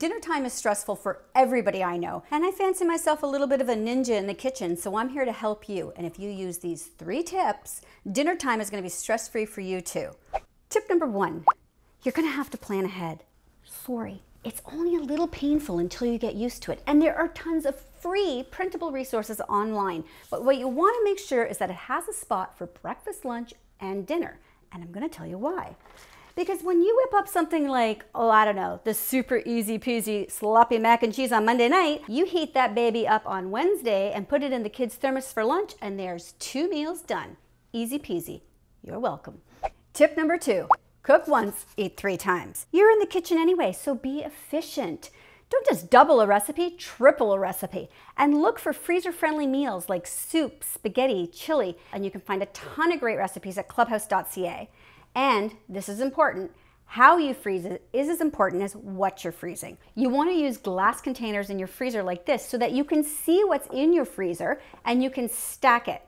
Dinner time is stressful for everybody I know, and I fancy myself a little bit of a ninja in the kitchen, so I'm here to help you. And if you use these 3 tips, dinner time is going to be stress-free for you too. Tip number 1, you're going to have to plan ahead. Sorry, it's only a little painful until you get used to it, and there are tons of free printable resources online. But what you want to make sure is that it has a spot for breakfast, lunch, and dinner, and I'm going to tell you why. Because when you whip up something like, oh, I don't know, the super easy peasy sloppy mac and cheese on Monday night, you heat that baby up on Wednesday and put it in the kids' thermos for lunch, and there's 2 meals done. Easy peasy. You're welcome. Tip number 2, cook once, eat 3 times. You're in the kitchen anyway, so be efficient. Don't just double a recipe, triple a recipe. And look for freezer-friendly meals like soup, spaghetti, chili, and you can find a ton of great recipes at clubhouse.ca. And this is important, how you freeze it is as important as what you're freezing. You want to use glass containers in your freezer like this so that you can see what's in your freezer and you can stack it.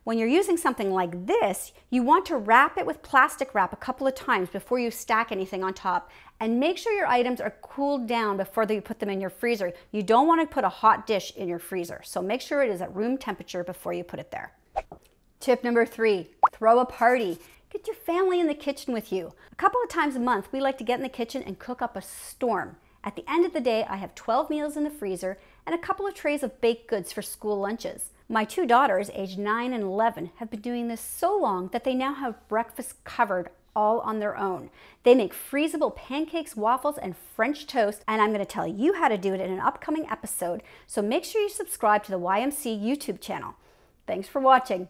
When you're using something like this, you want to wrap it with plastic wrap a couple of times before you stack anything on top, and make sure your items are cooled down before you put them in your freezer. You don't want to put a hot dish in your freezer, so make sure it is at room temperature before you put it there. Tip number 3, throw a party. Get your family in the kitchen with you. A couple of times a month, we like to get in the kitchen and cook up a storm. At the end of the day, I have 12 meals in the freezer and a couple of trays of baked goods for school lunches. My 2 daughters, aged 9 and 11, have been doing this so long that they now have breakfast covered all on their own. They make freezable pancakes, waffles, and French toast, and I'm going to tell you how to do it in an upcoming episode, so make sure you subscribe to the YMC YouTube channel. Thanks for watching.